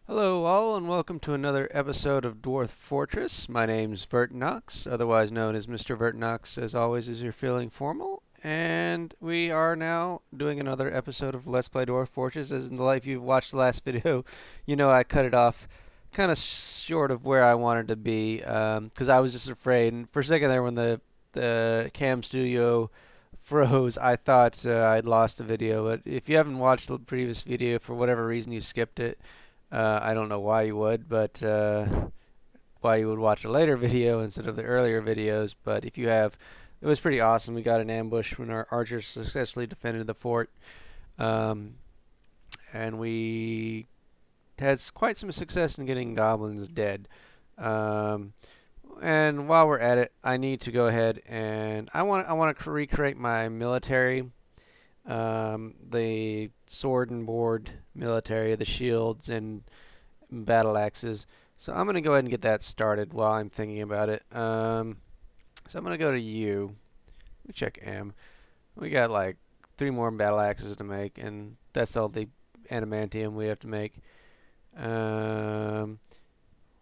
Hello all and welcome to another episode of Dwarf Fortress. My name's Vertinox, otherwise known as Mr. Vertinox, as always as you're feeling formal. And we are now doing another episode of Let's Play Dwarf Fortress. As in the life you've watched the last video, you know I cut it off kind of short of where I wanted to be, because I was just afraid. And for a second there when the Cam Studio froze, I thought I'd lost the video. But if you haven't watched the previous video, for whatever reason you skipped it, I don't know why you would, but why you would watch a later video instead of the earlier videos. But if you have, it was pretty awesome. We got an ambush when our archers successfully defended the fort, um, and we had quite some success in getting goblins dead. And while we're at it, I need to go ahead and I want to recreate my military. The sword and board military, the shields and battle axes. So I'm going to go ahead and get that started while I'm thinking about it. So I'm going to go to U. Let me check M. We got like 3 more battle axes to make, and that's all the adamantium we have to make. Well,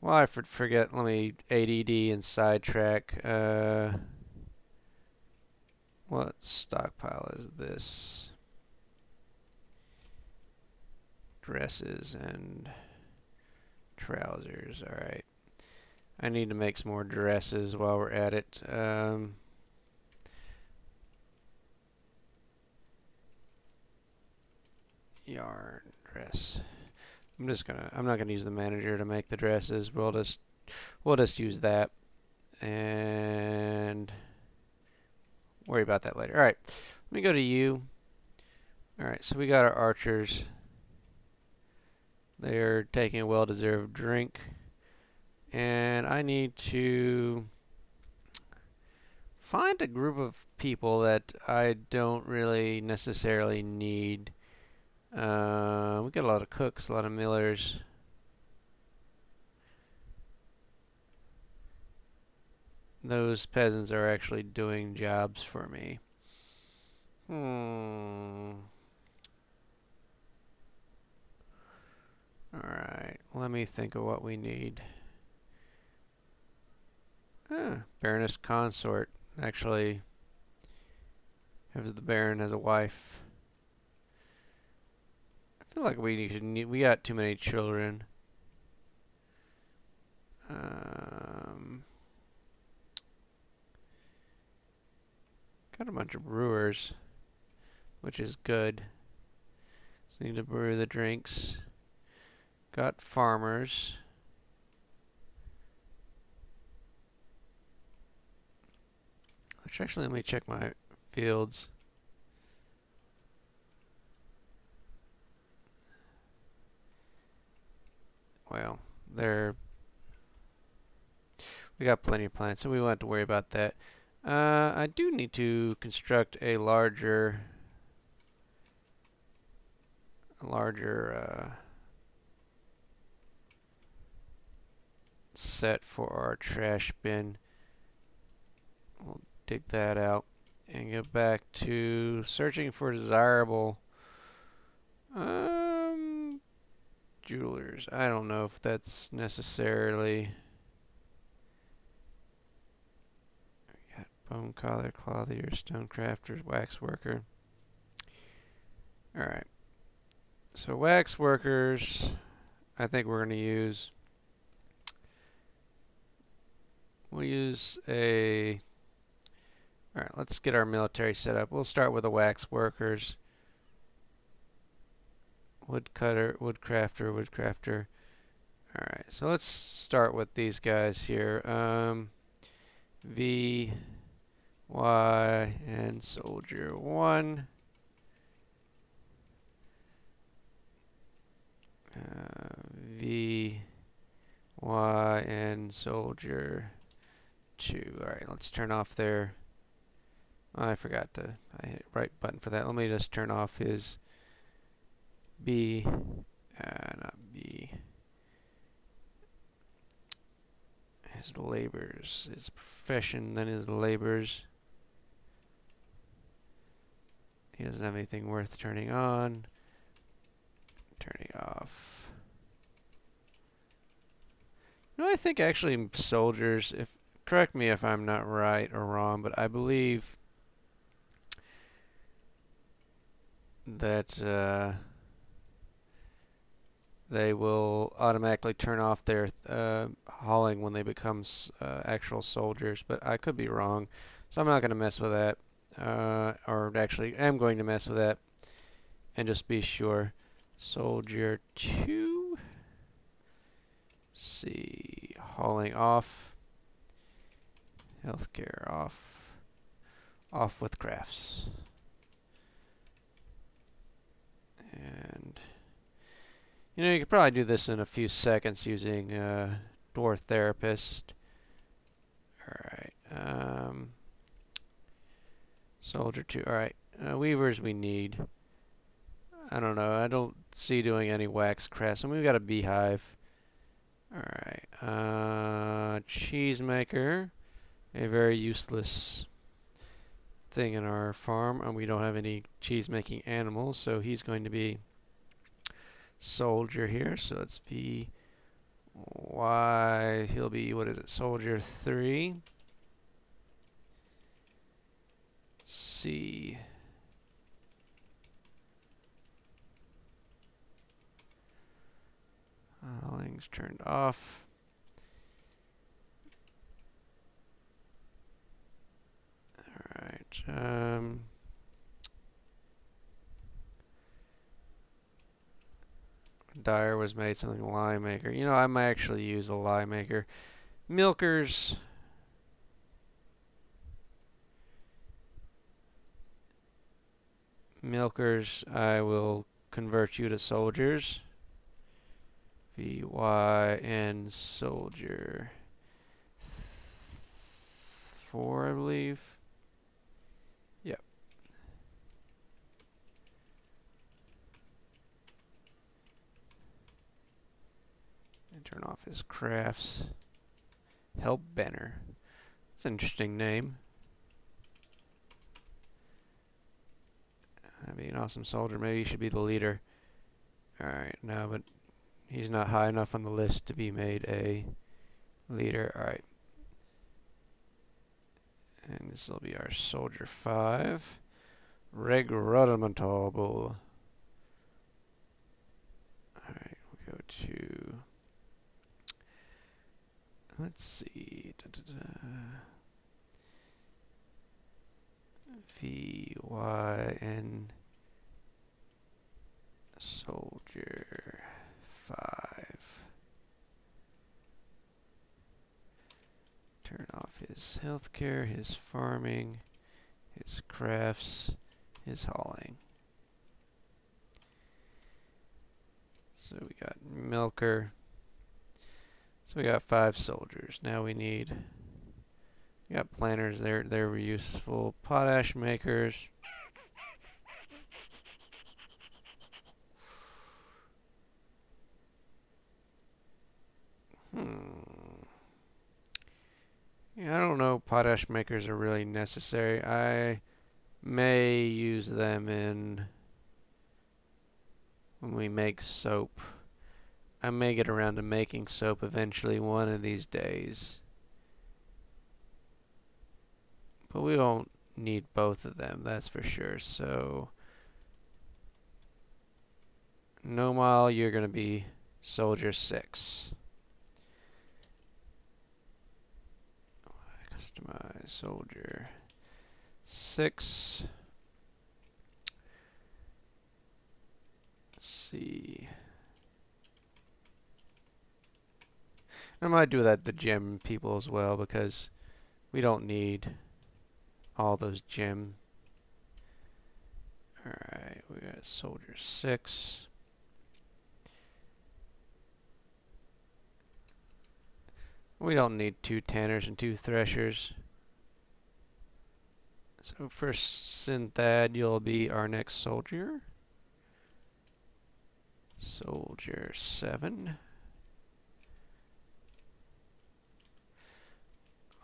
I forget. Let me ADD and sidetrack. What stockpile is this? Dresses and trousers. Alright. I need to make some more dresses while we're at it. Yarn dress. I'm not gonna use the manager to make the dresses. We'll just use that and worry about that later. Alright. Let me go to U. Alright, so we got our archers. They're taking a well-deserved drink. And I need to find a group of people that I don't really necessarily need. We got a lot of cooks, a lot of millers. Those peasants are actually doing jobs for me. Alright, let me think of what we need. Baroness consort. Actually, the Baron has a wife. I feel like we got too many children. Got a bunch of brewers, which is good. Just need to brew the drinks. Got farmers. Actually, let me check my fields. Well, we got plenty of plants, so we won't have to worry about that. I do need to construct a larger set for our trash bin. We'll dig that out and get back to searching for desirable jewelers. I don't know if that's necessarily. We got bone collar, clothier, stone crafters, wax worker. Alright. So wax workers, I think we're going to use. We'll use a. Alright, let's get our military set up. We'll start with the wax workers. Woodcutter, woodcrafter. Alright, so let's start with these guys here. V, Y, and soldier 1. V, Y, and soldier 2. Alright, let's turn off their. I forgot to. I hit right button for that. Let me just turn off his B, not B. His labors, his profession, then his labors. He doesn't have anything worth turning on. Turning off. I think actually soldiers, if correct me if I'm not right or wrong, but I believe that they will automatically turn off their hauling when they become actual soldiers, but I could be wrong, so I'm not going to mess with that. Or actually, I'm going to mess with that and just be sure. Soldier 2. See, hauling off. Healthcare off. Off with crafts. And you could probably do this in a few seconds using Dwarf Therapist. Alright. Soldier 2. Alright. Weavers we need. I don't know. I don't see doing any wax crafts. And we've got a beehive. Alright. Cheesemaker. A very useless thing in our farm. And we don't have any cheese making animals. So he's going to be soldier here. So let's be Y. He'll be, what is it? Soldier 3. C. Hauling's turned off. Alright. Dyer was made something lye maker. I might actually use a lye maker. Milkers. Milkers, I will convert you to soldiers. VYN soldier 4, I believe. Yep. And turn off his crafts. Help Benner. That's an interesting name. That'd be an awesome soldier. Maybe he should be the leader. Alright, no, but he's not high enough on the list to be made a leader. Alright. And this will be our soldier 5. Regrudimentable. Alright, we'll go to... Let's see. VYN soldier 5. Turn off his healthcare, his farming, his crafts, his hauling. So we got milker. So we got 5 soldiers. Now we got planters. They're useful. Potash makers. Yeah, I don't know. Potash makers are really necessary. I may use them when we make soap. I may get around to making soap eventually one of these days. But we won't need both of them, that's for sure. So, Nomal, you're going to be soldier 6. Customize soldier 6. Let's see. I might do that the gem people as well, because we don't need all those gem. Alright, we got soldier 6. We don't need 2 tanners and 2 threshers. So for Synthad, you'll be our next soldier. Soldier 7.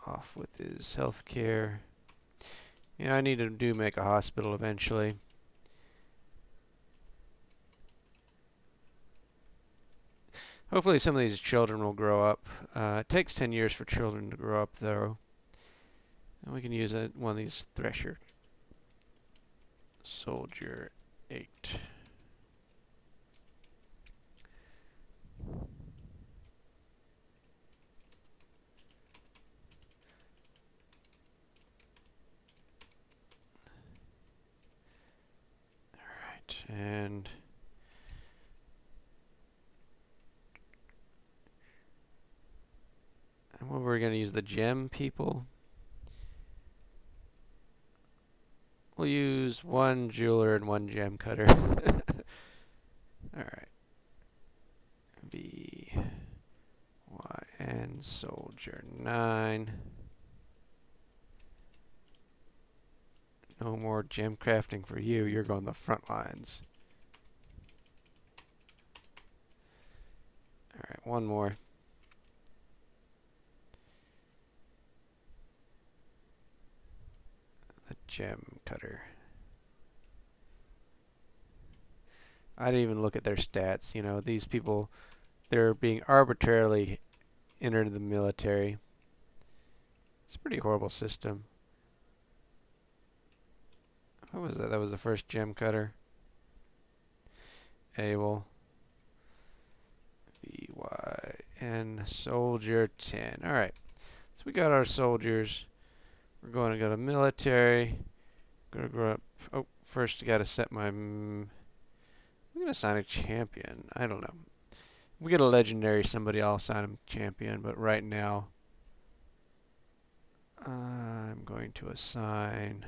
Off with his healthcare. Yeah, I need to make a hospital eventually. Hopefully some of these children will grow up. It takes 10 years for children to grow up, though. And we can use one of these thresher. Soldier 8. Alright, and what we're going to use the gem people. We'll use one jeweler and one gem cutter. Alright. V Y N soldier 9. No more gem crafting for you. You're going the front lines. Alright, one more. The gem cutter. I didn't even look at their stats. You know, these people, they're being arbitrarily entered in the military. It's a pretty horrible system. What was that? That was the first gem cutter. Able. VYN soldier 10. Alright. So we got our soldiers. We're going to go to military. Going to grow up. Oh, first I got to set my... I'm going to assign a champion. I don't know. If we get a legendary somebody, I'll assign him champion. But right now, I'm going to assign...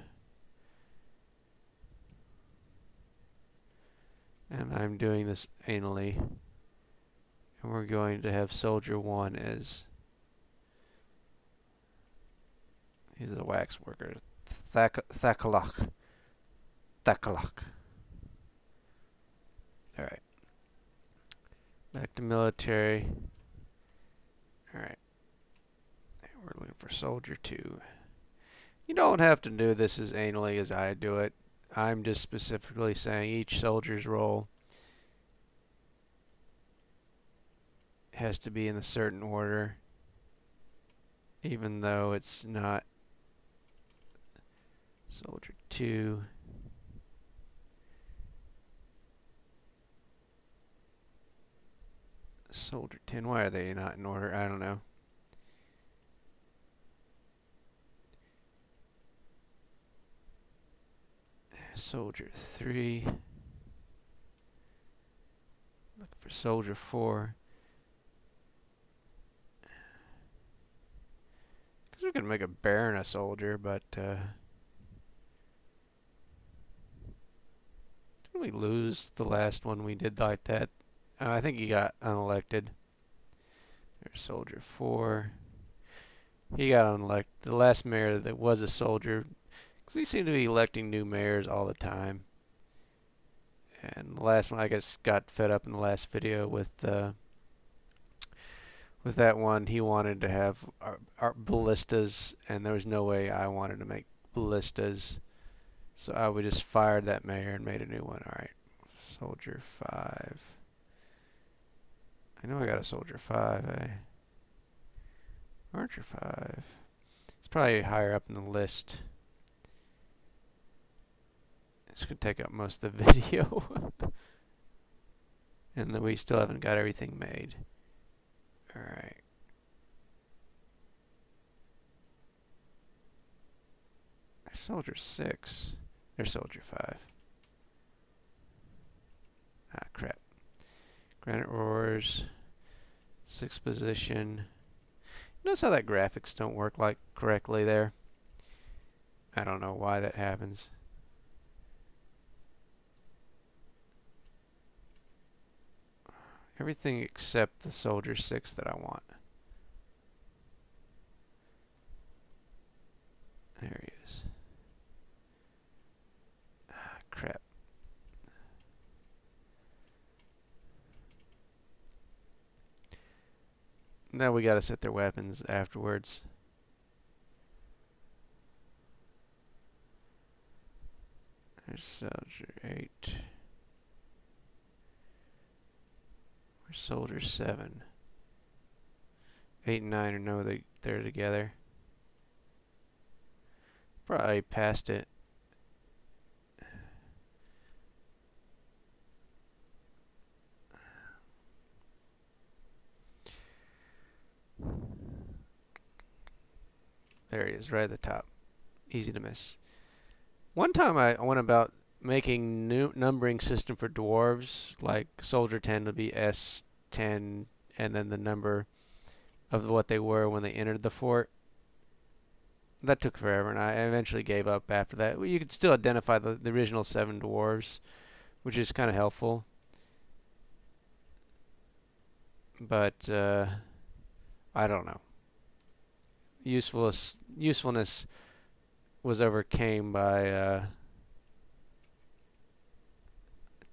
And I'm doing this anally. And we're going to have soldier 1 as... He's a wax worker. Thakalok. Alright. Back to military. Alright. We're looking for soldier 2. You don't have to do this as anally as I do it. I'm just specifically saying each soldier's role has to be in a certain order, even though it's not. Soldier 2. Soldier 10. Why are they not in order? I don't know. Soldier 3. Look for soldier 4. Because we could make a baron a soldier, but didn't we lose the last one we did like that? I think he got unelected. There's soldier 4. He got unelected. The last mayor that was a soldier. Because we seem to be electing new mayors all the time. And the last one, I guess, got fed up in the last video with that one. He wanted to have our ballistas, and there was no way I wanted to make ballistas. So I would just fired that mayor and made a new one. Alright, soldier 5. I know I got a soldier 5, eh? Archer 5. It's probably higher up in the list. This could take up most of the video. And then we still haven't got everything made. Alright. Soldier 6. There's soldier 5. Ah, crap. Granite ores. 6th position. Notice how that graphics don't work like correctly there? I don't know why that happens. Everything except the soldier 6 that I want. There he is. Ah, crap. Now we gotta set their weapons afterwards. There's soldier 8. Soldier 7. 8 and 9 are no, they're together. Probably past it. There he is, right at the top. Easy to miss. One time I went about making new numbering system for dwarves, like Soldier 10 would be S10, and then the number of what they were when they entered the fort. That took forever, and I eventually gave up after that. Well, you could still identify the original 7 dwarves, which is kind of helpful. But I don't know. Usefulness was overcame by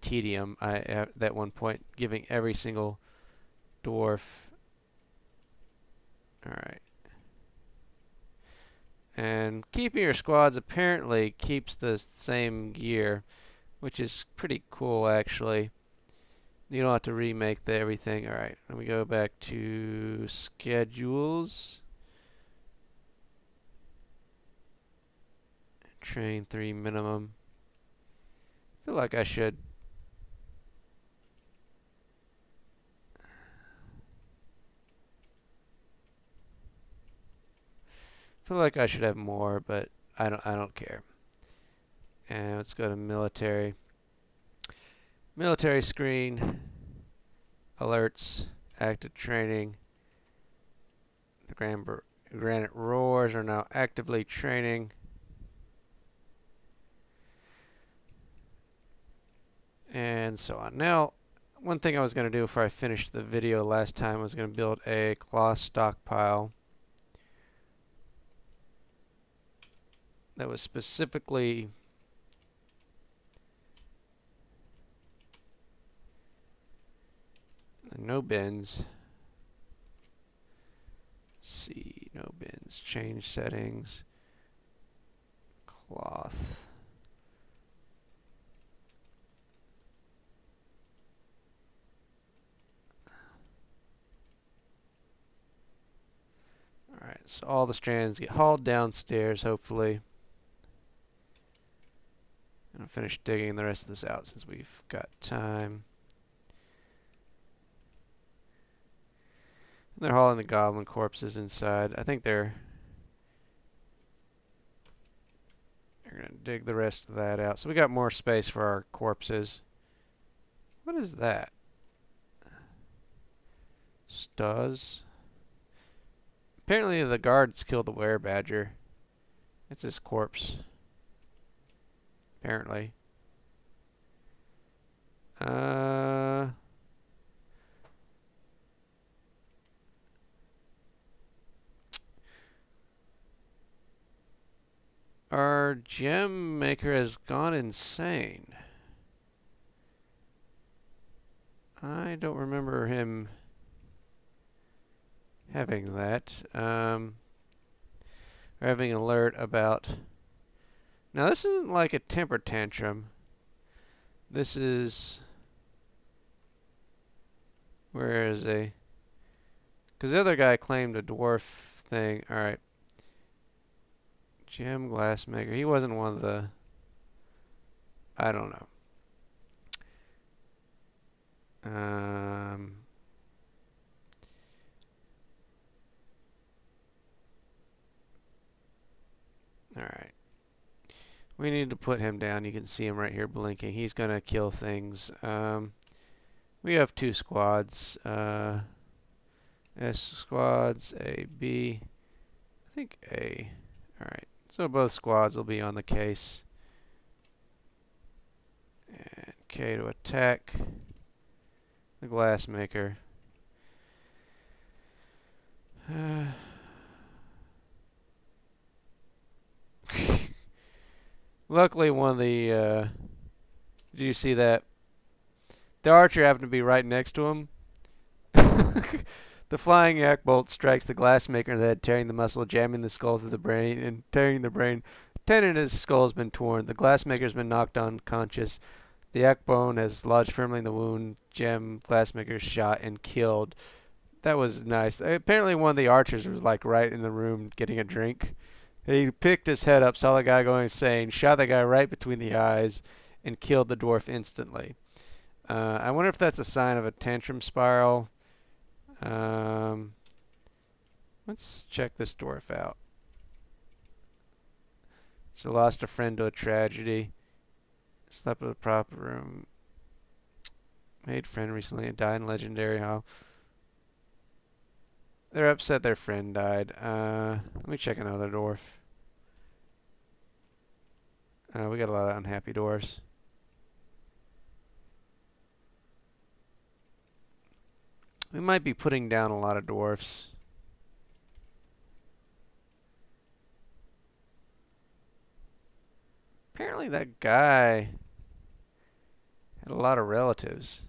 tedium. At that one point, giving every single dwarf. All right. And keeping your squads apparently keeps the same gear, which is pretty cool actually. You don't have to remake everything. All right, let me go back to schedules. Train 3 minimum. I feel like I should have more, but I don't care. And let's go to military. Military screen, alerts, active training. The Granite Roars are now actively training. And so on. Now, one thing I was going to do before I finished the video last time was going to build a cloth stockpile that was specifically no bins. See, no bins. Change settings. Cloth. Alright, so all the strands get hauled downstairs, hopefully. And I'll finish digging the rest of this out since we've got time. And they're hauling the goblin corpses inside. I think they're going to dig the rest of that out. So we got more space for our corpses. What is that? Stuz. Apparently the guards killed the werebadger. It's his corpse. Apparently. Our gem maker has gone insane. I don't remember him having that. We're having an alert about... Now this isn't like a temper tantrum. This is... Where is he? Because the other guy claimed a dwarf thing. Alright. Gem glassmaker. He wasn't one of the... I don't know. Alright. We need to put him down. You can see him right here blinking. He's going to kill things. We have 2 squads. S squads, A, B. I think A. Alright. So both squads will be on the case. And K to attack the glassmaker. Luckily one of the did you see that? The archer happened to be right next to him. The flying yak bolt strikes the glassmaker in the head, tearing the muscle, jamming the skull through the brain, and tearing the brain. A tendon in his skull has been torn. The glassmaker has been knocked unconscious. The Ekbone has lodged firmly in the wound. Gem glassmaker shot and killed. That was nice. Apparently one of the archers was like right in the room getting a drink. He picked his head up, saw the guy going insane, shot the guy right between the eyes, and killed the dwarf instantly. I wonder if that's a sign of a tantrum spiral. Let's check this dwarf out. So lost a friend to a tragedy. Slept in a proper room. Made friend recently and died in legendary hall. They're upset their friend died. Let me check another dwarf. We got a lot of unhappy dwarves. We might be putting down a lot of dwarfs. Apparently that guy had a lot of relatives.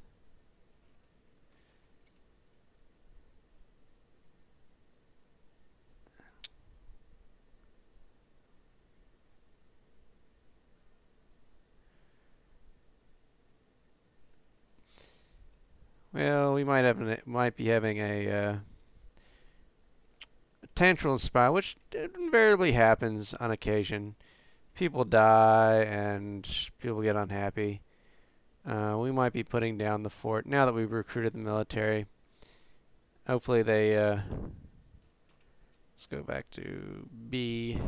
Well, we might be having a tantrum spiral, which invariably happens on occasion. People die and people get unhappy. We might be putting down the fort now that we've recruited the military. Hopefully they let's go back to B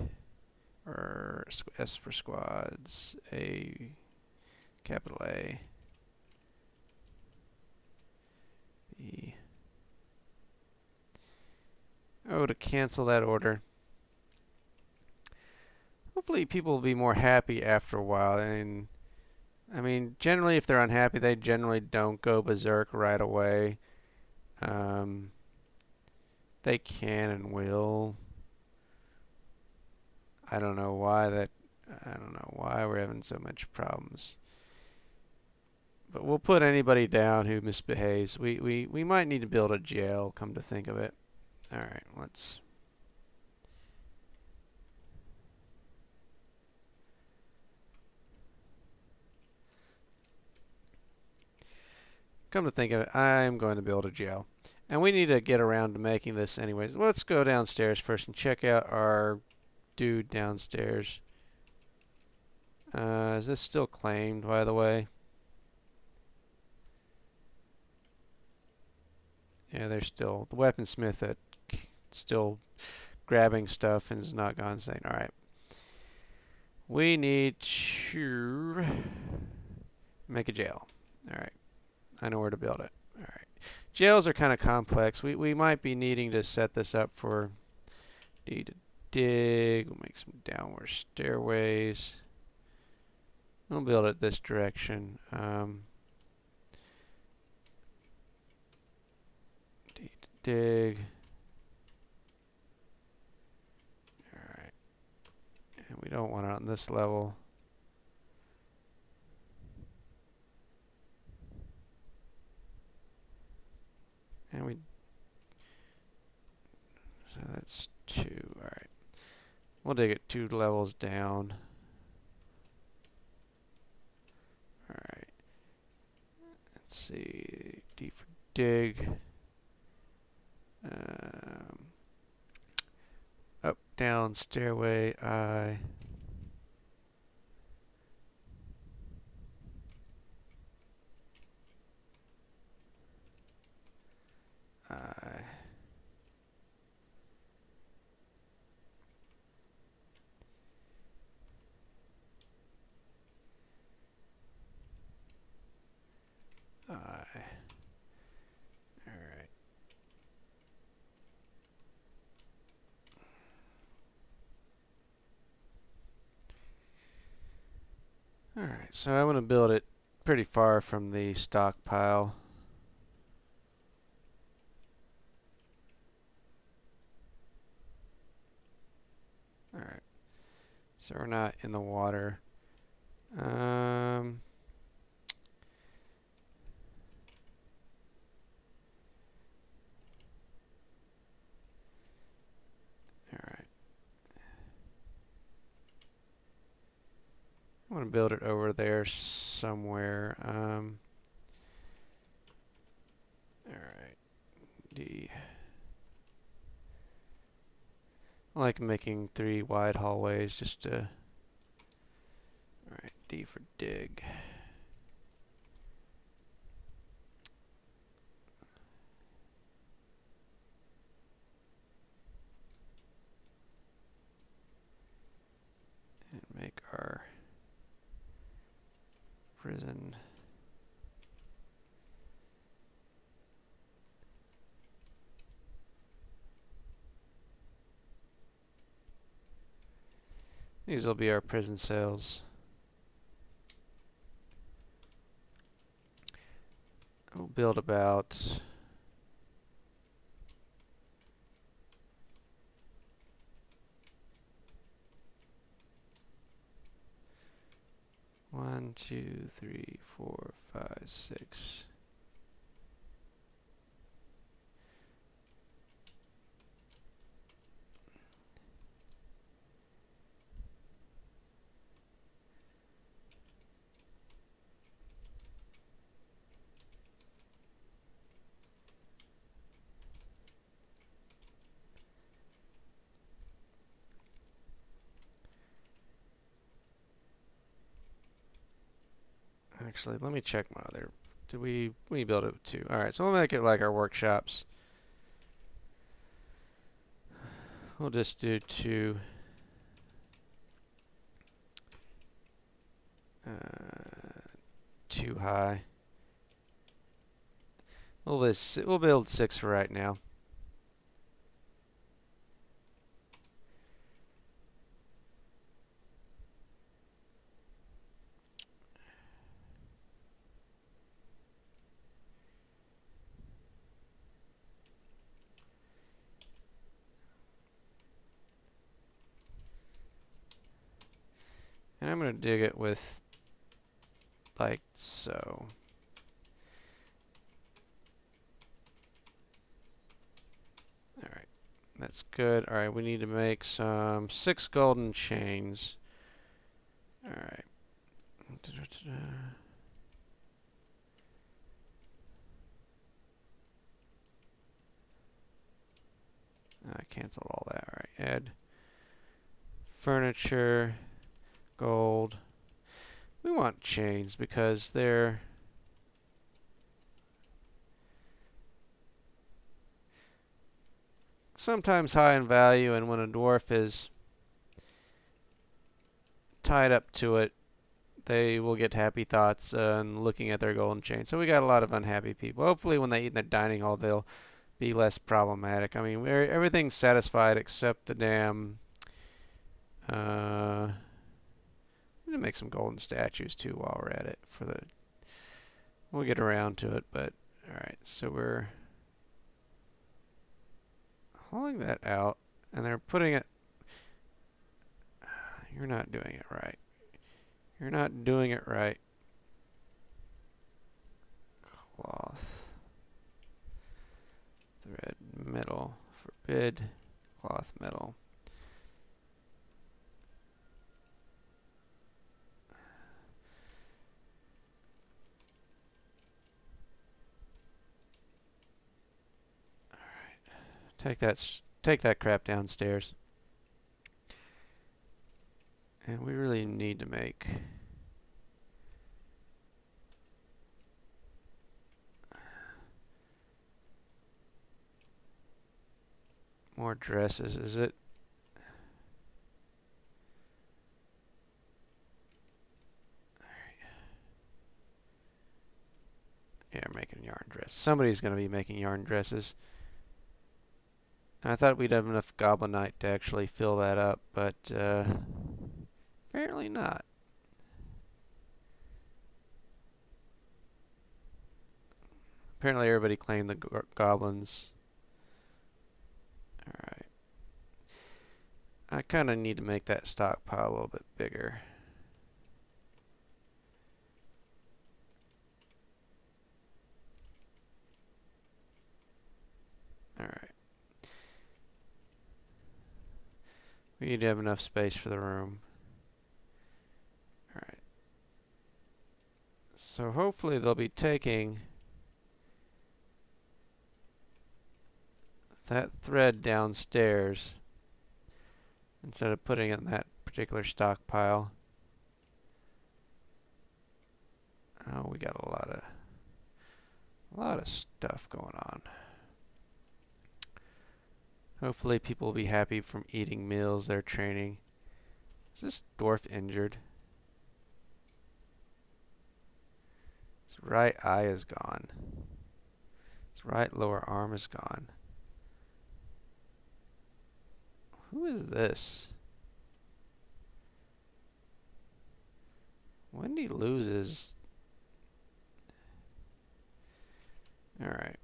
or S for squads, A, capital A, B. Oh, to cancel that order. Hopefully people will be more happy after a while. And I mean, generally if they're unhappy, they generally don't go berserk right away. They can and will. I don't know why we're having so much problems. But we'll put anybody down who misbehaves. We might need to build a jail, come to think of it. Alright, let's... Come to think of it, I'm going to build a jail. And we need to get around to making this anyways. Let's go downstairs first and check out our dude downstairs. Is this still claimed, by the way? Yeah, they're still... The weaponsmith that still grabbing stuff and is not gone insane. Alright. We need to make a jail. Alright. I know where to build it. Alright. Jails are kind of complex. We might be needing to set this up for D to dig. We'll make some downward stairways. We'll build it this direction. D to dig. Alright. And we don't want it on this level. And we... So that's 2. Alright. We'll dig it 2 levels down. Alright. Let's see. D for dig. Up, down, stairway, I. Alright. Alright, so I'm going to build it pretty far from the stockpile. Alright. So we're not in the water. Alright. I want to build it over there somewhere. Alright, D. I like making 3 wide hallways just to... Alright, D for dig. And make our prison. These will be our prison cells. We'll build about 1, 2, 3, 4, 5, 6. Actually, let me check my other. Did we build it with 2? Alright, so we'll make it like our workshops. We'll just do 2. Too high. We'll build 6 for right now. And I'm going to dig it with like so. Alright, that's good. Alright, we need to make some 6 golden chains. Alright. I canceled all that. Alright, add furniture, gold. We want chains because they're sometimes high in value, and when a dwarf is tied up to it, they will get happy thoughts and looking at their golden chain. So we got a lot of unhappy people. Hopefully when they eat in their dining hall, they'll be less problematic. I mean, everything's satisfied except the damn... I'm going to make some golden statues too while we're at it. We'll get around to it, but... Alright, so we're hauling that out, and they're putting it... You're not doing it right. You're not doing it right. Cloth. Thread metal. Forbid. Cloth metal. Alright. Take that crap downstairs. And we really need to make more dresses. Is it? Yeah, I'm making yarn dresses. Somebody's going to be making yarn dresses. And I thought we'd have enough goblinite to actually fill that up, but apparently not. Apparently everybody claimed the goblins. Alright. I kind of need to make that stockpile a little bit bigger. Alright. We need to have enough space for the room. Alright. So hopefully they'll be taking that thread downstairs instead of putting it in that particular stockpile. Oh, we got a lot of stuff going on. Hopefully people will be happy from eating meals they're training. Is this dwarf injured? His right eye is gone. His right lower arm is gone. Who is this? When did he lose his... Alright.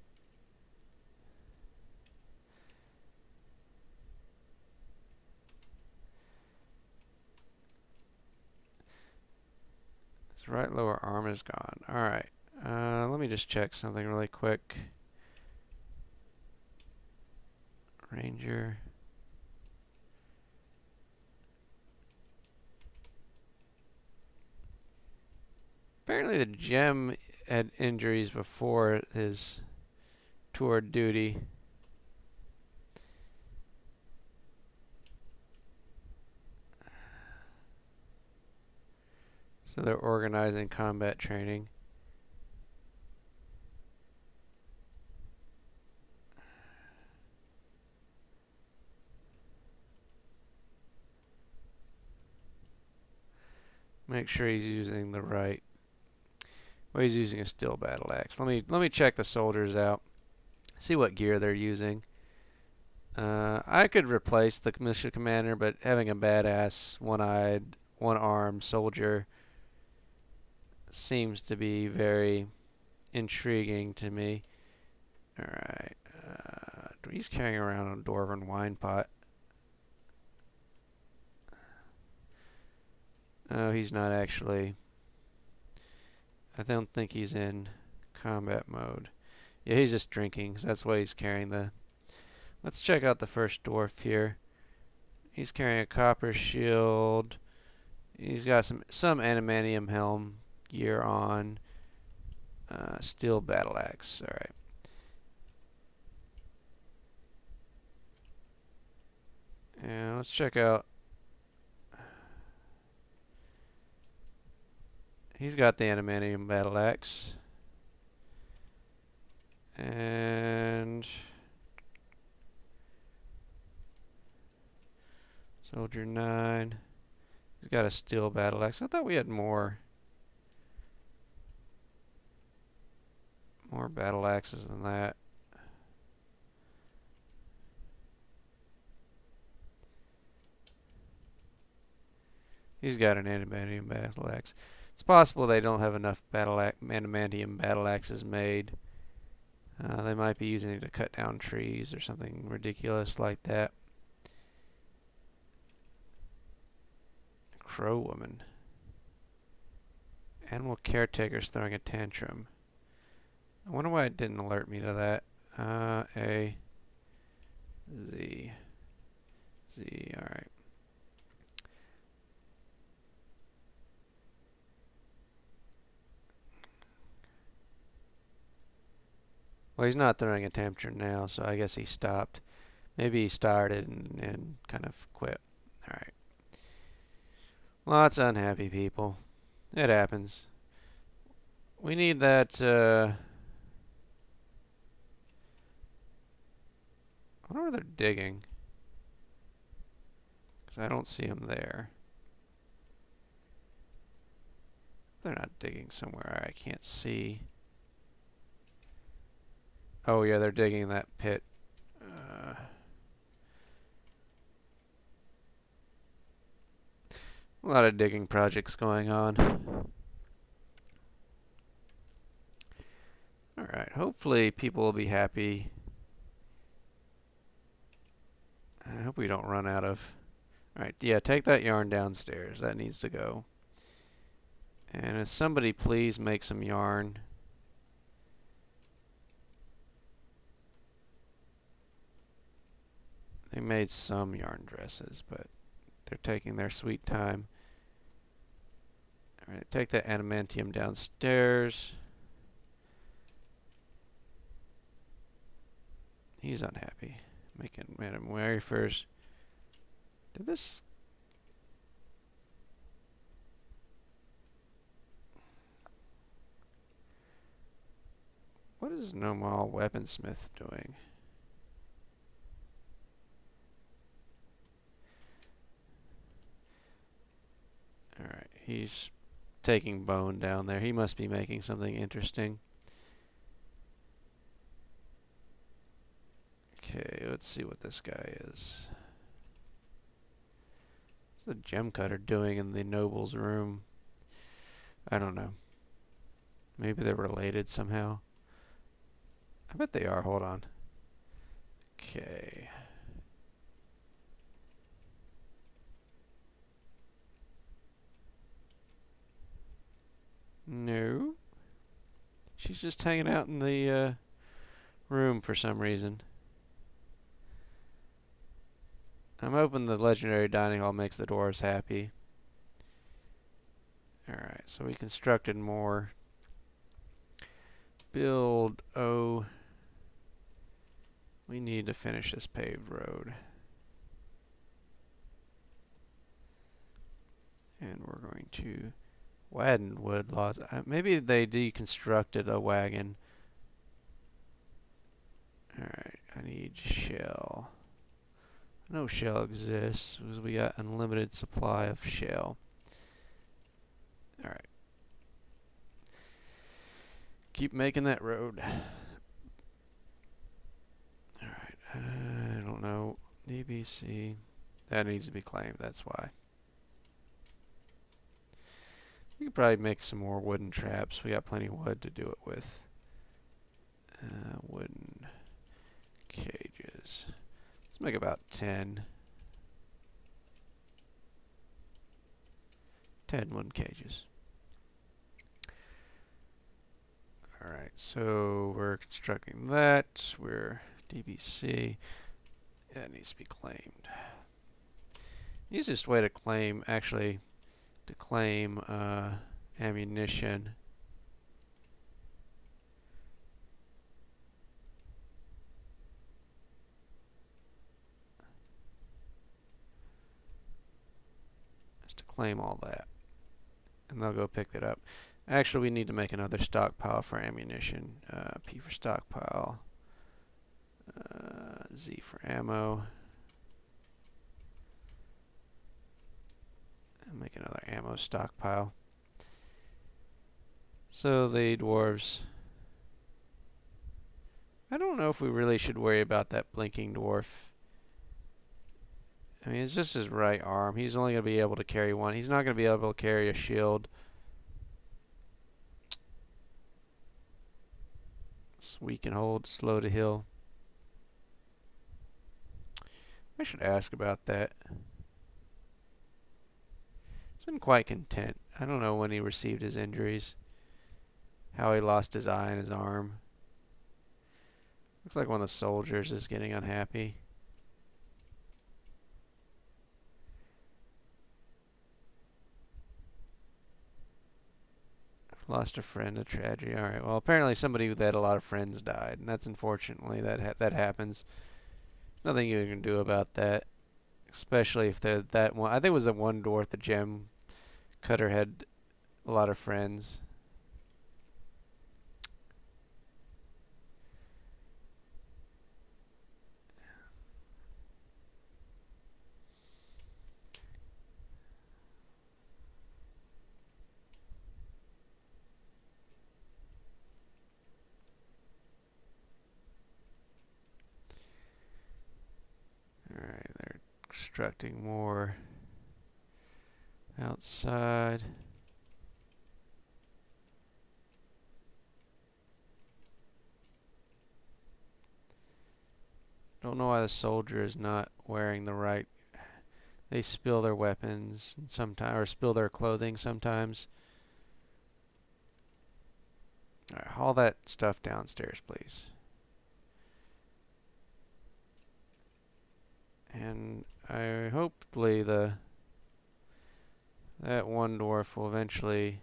His right lower arm is gone. Alright. Let me just check something really quick. Ranger. Apparently the gem had injuries before his tour duty. So they're organizing combat training. Make sure he's using the right. Well, he's using a steel battle axe. Let me check the soldiers out. See what gear they're using. I could replace the militia commander, but having a badass, one-eyed, one-armed soldier seems to be very intriguing to me. Alright. He's carrying around a dwarven wine pot. Oh, he's not actually. I don't think he's in combat mode. Yeah, he's just drinking, so that's why he's carrying the... Let's check out the first dwarf here. He's carrying a copper shield. He's got some adamantium helm gear on. Steel battle axe. Alright. And let's check out... He's got the adamantium battle axe. And... Soldier 9. He's got a steel battle axe. I thought we had more battle axes than that. He's got an adamantium battle axe. It's possible they don't have enough adamantium battle axes made. They might be using it to cut down trees or something ridiculous like that. Crow woman. Animal caretaker's throwing a tantrum. I wonder why it didn't alert me to that. A Z. Z, alright. Well, he's not throwing a tantrum now, so I guess he stopped. Maybe he started and kind of quit. Alright. Lots of unhappy people. It happens. We need that, I wonder where they're digging. Because I don't see them there. They're not digging somewhere I can't see. Oh yeah, they're digging that pit. A lot of digging projects going on. Alright, hopefully people will be happy. I hope we don't run out of... Alright, yeah, take that yarn downstairs. That needs to go. And if somebody please make some yarn. They made some yarn dresses, but they're taking their sweet time. Alright, take that adamantium downstairs. He's unhappy. Making Madam Mary first. Did this... What is Nomal Weaponsmith doing? Alright, he's taking bone down there. He must be making something interesting. Okay, let's see what this guy is. What's the gem cutter doing in the noble's room? I don't know. Maybe they're related somehow. I bet they are. Hold on. Okay. No. She's just hanging out in the room for some reason. I'm hoping the legendary dining hall makes the dwarves happy. Alright, so we constructed more. Build, oh. We need to finish this paved road. And we're going to widen wood lots. Maybe they deconstructed a wagon. Alright, I need shell. I know shell exists because we got unlimited supply of shell. Alright. Keep making that road. Alright, I don't know. DBC. That needs to be claimed, that's why. We could probably make some more wooden traps. We got plenty of wood to do it with. Wooden cages. Let's make about 10. 10 wooden cages. Alright, so we're constructing that. We're DBC. That needs to be claimed. The easiest way to claim, actually, to claim ammunition. Is to claim all that. And they'll go pick it up. Actually, we need to make another stockpile for ammunition. P for stockpile. Z for ammo. And make another ammo stockpile. So the dwarves... I don't know if we really should worry about that blinking dwarf. I mean, it's just his right arm. He's only going to be able to carry one. He's not going to be able to carry a shield. Weak and hold, slow to heal. I should ask about that. He's been quite content. I don't know when he received his injuries. How he lost his eye and his arm. Looks like one of the soldiers is getting unhappy. Lost a friend, a tragedy. Alright, well apparently somebody that had a lot of friends died, and that's unfortunately, that happens. Nothing you can do about that. Especially if that one, I think it was the one dwarf, the gem cutter, had a lot of friends. Alright, they're constructing more outside. Don't know why the soldier is not wearing the right. They spill their weapons sometimes, or spill their clothing sometimes. Alright, haul that stuff downstairs, please. And hopefully the That one dwarf will eventually...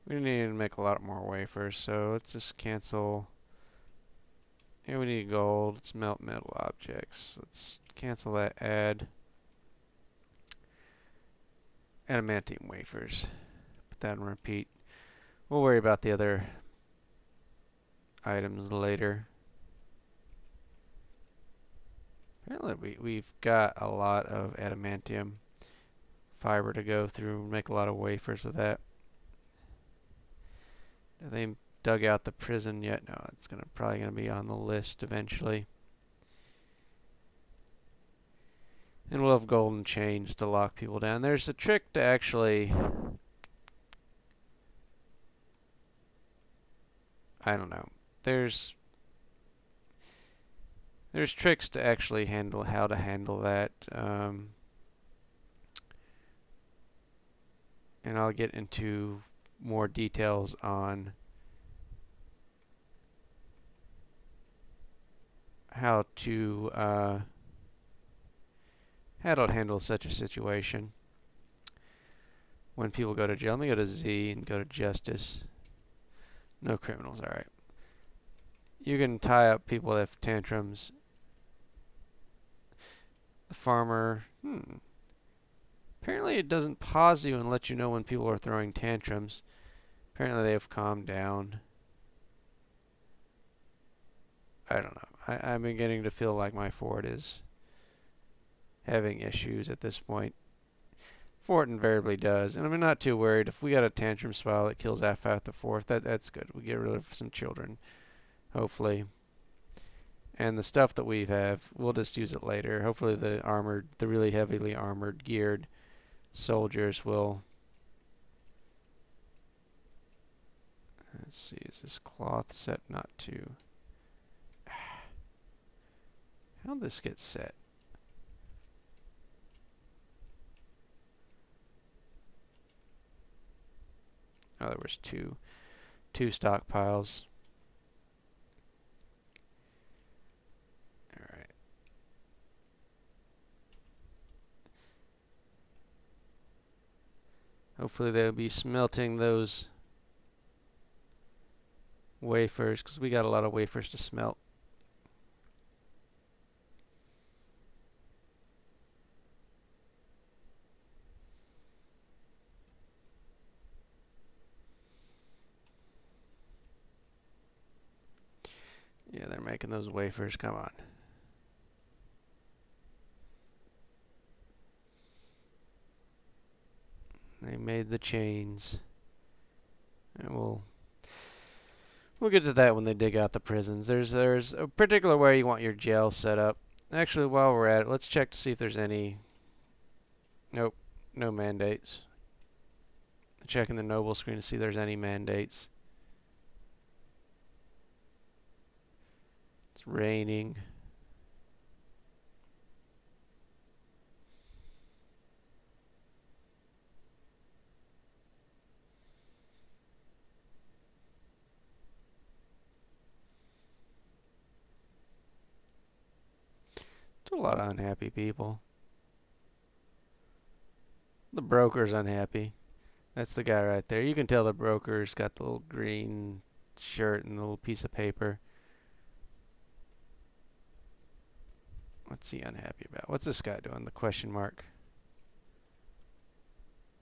We need to make a lot more wafers, so let's just cancel. Here we need gold. Let's melt metal objects. Let's cancel that add adamantium wafers. Put that in repeat. We'll worry about the other items later. Apparently we've got a lot of adamantium fiber to go through and make a lot of wafers with that. Have they dug out the prison yet? No, it's probably gonna be on the list eventually. And we'll have golden chains to lock people down. There's a trick to actually... I don't know. There's tricks to actually handle how to handle that. And I'll get into more details on how to handle such a situation when people go to jail. Let me go to Z and go to justice. No criminals, alright. You can tie up people that have tantrums. The farmer, apparently it doesn't pause you and let you know when people are throwing tantrums. Apparently they have calmed down. I don't know. I'm beginning to feel like my fort is having issues at this point. Fort invariably does, and I'm not too worried. If we got a tantrum spell that kills half the fort, that's good. We get rid of some children, hopefully. And the stuff that we have, we'll just use it later. Hopefully the really heavily armored, geared soldiers will... Let's see, is this cloth set not to... How'd this get set? Oh, there was two stockpiles. All right. Hopefully they'll be smelting those wafers, because we got a lot of wafers to smelt. Yeah, they're making those wafers. Come on. They made the chains. And we'll get to that when they dig out the prisons. There's a particular way you want your jail set up. Actually, while we're at it, let's check to see if there's any... Nope, no mandates. Checking the noble screen to see if there's any mandates. It's raining. It's a lot of unhappy people. The broker's unhappy. That's the guy right there. You can tell the broker's got the little green shirt and the little piece of paper. What's he unhappy about? What's this guy doing? The question mark.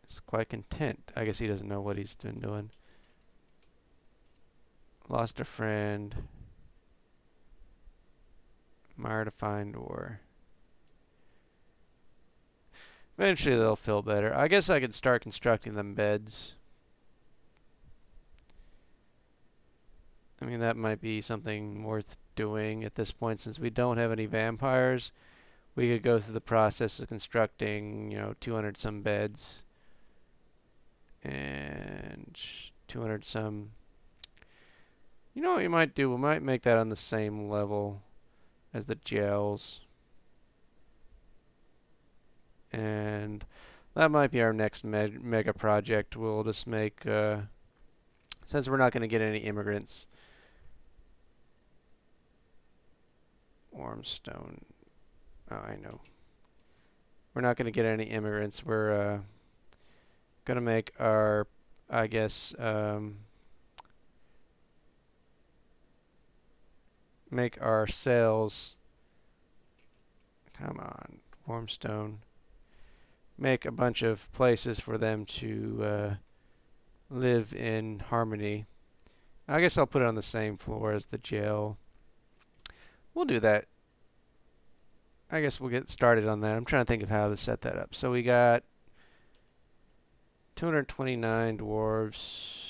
He's quite content. I guess he doesn't know what he's been doing. Lost a friend. Mire to find war. Eventually they'll feel better. I guess I could start constructing them beds. I mean, that might be something worth doing at this point, since we don't have any vampires. We could go through the process of constructing, 200 some beds and 200 some. You know what we might do? We might make that on the same level as the jails. And That might be our next mega project. We'll just make, since we're not going to get any immigrants, Warmstone. Oh, I know. We're not going to get any immigrants. We're going to make our, I guess, make our cells. Come on, Warmstone. Make a bunch of places for them to live in harmony. I guess I'll put it on the same floor as the jail. We'll do that. I guess we'll get started on that. I'm trying to think of how to set that up. So we got 229 dwarves.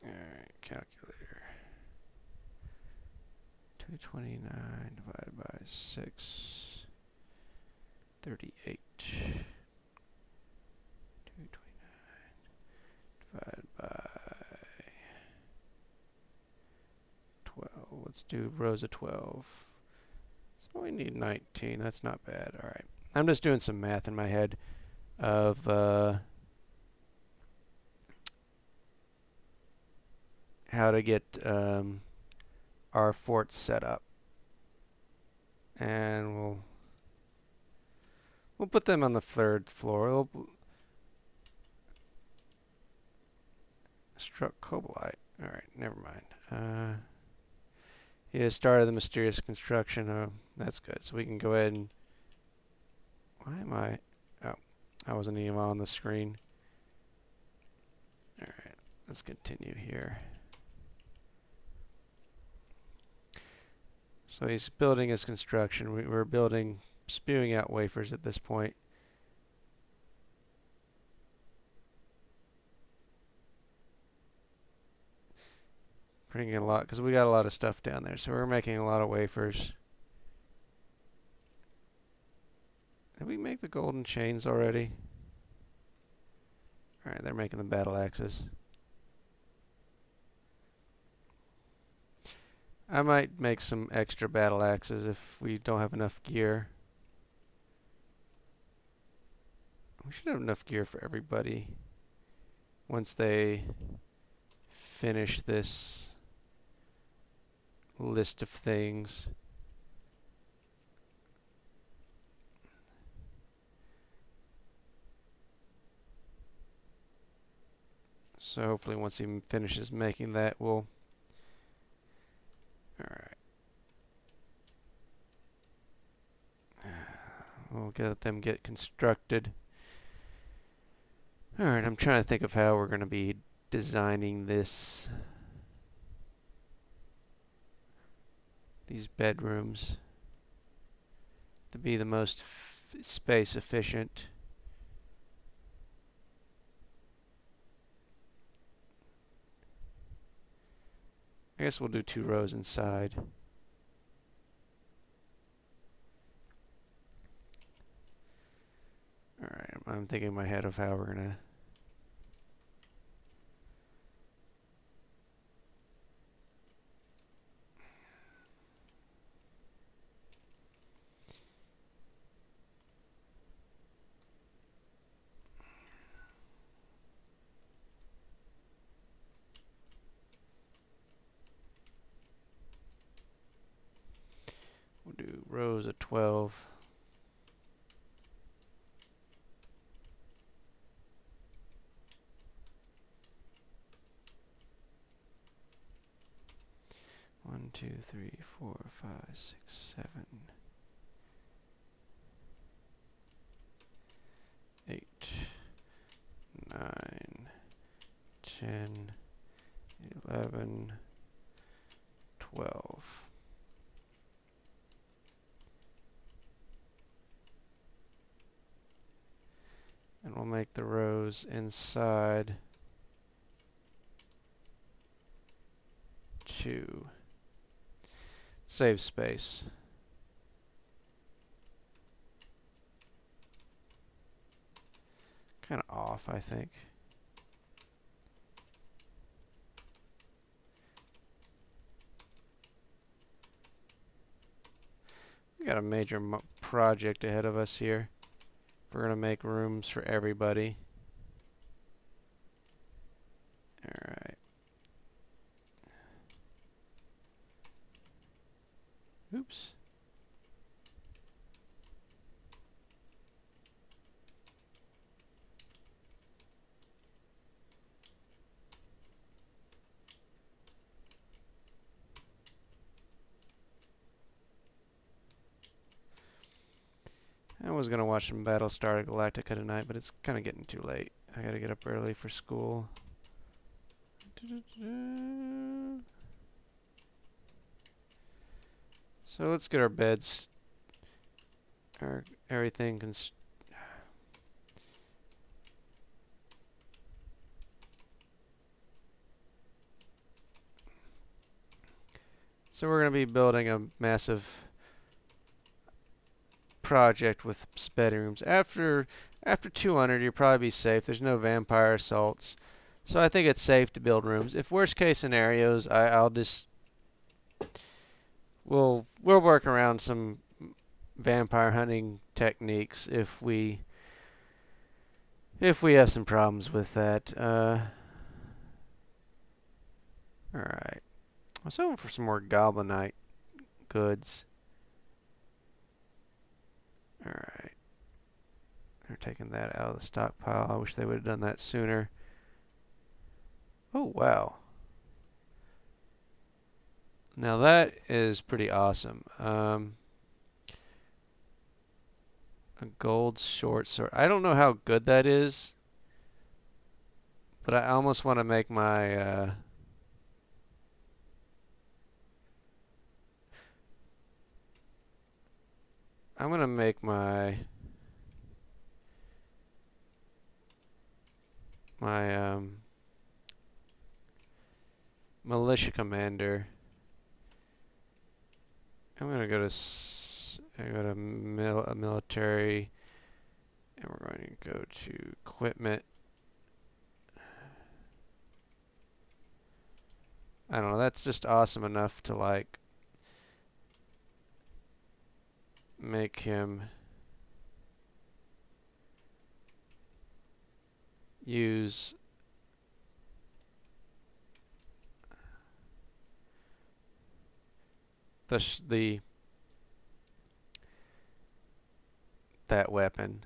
Alright, calculator. 229 divided by 6. 38. 229 divided by 12. Let's do rows of 12. So we need 19. That's not bad. Alright. I'm just doing some math in my head of how to get our fort set up. And we'll put them on the 3rd floor. Struck Kobolite. Alright, never mind. He has started the mysterious construction. Oh, that's good. So we can go ahead and... Why am I... Oh, I wasn't even on the screen. Alright, let's continue here. So he's building his construction. We're building, spewing out wafers at this point. Bringing a lot, because we got a lot of stuff down there. So we're making a lot of wafers. Did we make the golden chains already? Alright, they're making the battle axes. I might make some extra battle axes if we don't have enough gear. We should have enough gear for everybody once they finish this list of things. So hopefully once he finishes making that, we'll... Alright. We'll let them get constructed. Alright, I'm trying to think of how we're going to be designing this. These bedrooms to be the most space efficient. I guess we'll do 2 rows inside. Alright, I'm thinking in my head of how we're gonna... We'll do rows of 12. One, two, three, 4, 5, 6, 7, 8, 9, 10, 11, 12. And we'll make the rows inside 2. Save space. Kind of off, I think. We got a major project ahead of us here. We're gonna make rooms for everybody. Alright. Oops. I was gonna watch some Battlestar Galactica tonight, but it's kind of getting too late. I gotta get up early for school. So let's get our beds, everything. So we're gonna be building a massive project with bedrooms. After 200, you'll probably be safe. There's no vampire assaults, so I think it's safe to build rooms. If worst case scenarios, we'll work around some vampire hunting techniques if we have some problems with that. All right. I was hoping for some more goblinite goods. Alright. They're taking that out of the stockpile. I wish they would have done that sooner. Oh, wow. Now that is pretty awesome. A gold short sword. I don't know how good that is, but I almost want to make my... I'm going to make my militia commander. I'm going to go to military, and we're going to go to equipment. I don't know, that's just awesome enough to like make him use that weapon.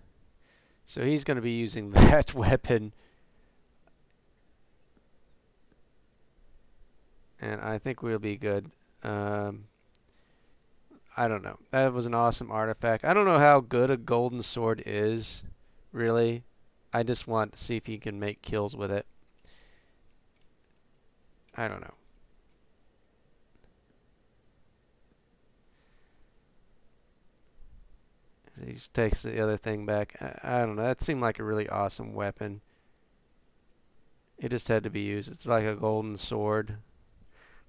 So he's going to be using that weapon, and I think we'll be good. I don't know. That was an awesome artifact. I don't know how good a golden sword is, really. I just want to see if he can make kills with it. I don't know. He just takes the other thing back. I don't know. That seemed like a really awesome weapon. It just had to be used. It's like a golden sword.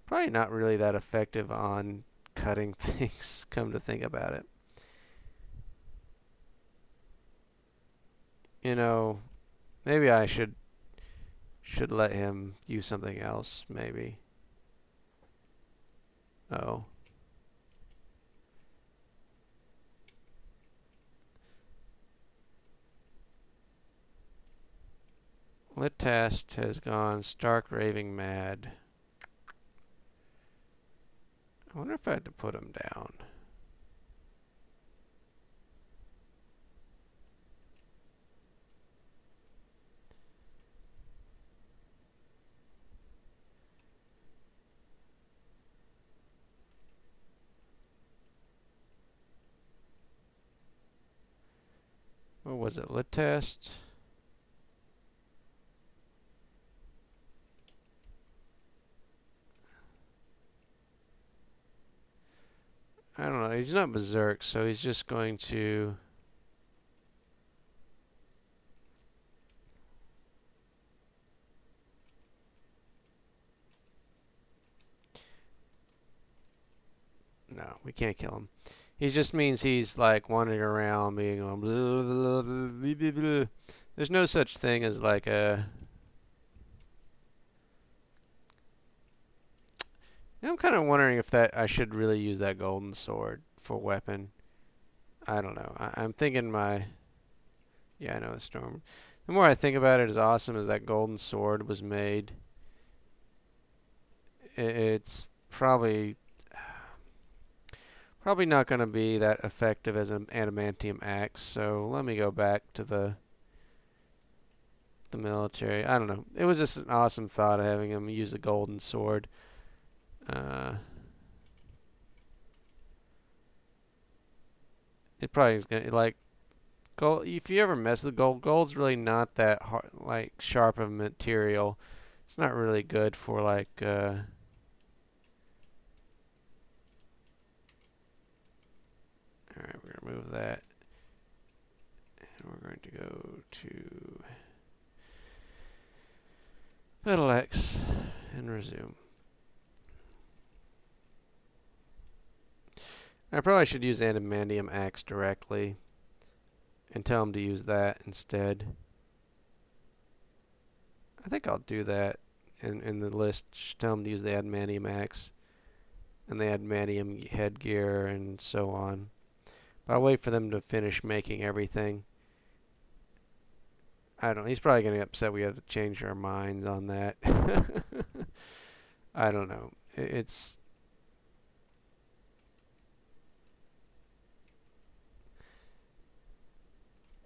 Probably not really that effective on cutting things, come to think about it. You know, maybe I should let him use something else, maybe. Oh. Litast has gone stark raving mad. I wonder if I had to put him down. What was it? Litast? I don't know. He's not berserk, so he's just going to... No, we can't kill him. He just means he's like wandering around being on blah, blah, blah, blah, blah. There's no such thing as like a... I'm kind of wondering if I should really use that golden sword for weapon. I don't know. I'm thinking yeah, I know a storm. The more I think about it, as awesome as that golden sword was made, it's probably not going to be that effective as an adamantium axe. So let me go back to the military. I don't know. It was just an awesome thought of having him use the golden sword. It probably is gonna like gold. If you ever mess with gold, gold's really not that hard, like sharp of material. It's not really good for like. All right, we're gonna move that, and we're going to go to Pedal X and resume. I probably should use adamantium axe directly and tell him to use that instead. I think I'll do that in the list. Just tell him to use the adamantium axe and the adamantium headgear and so on. But I'll wait for them to finish making everything. I don't know. He's probably going to get upset we have to change our minds on that. I don't know. It's...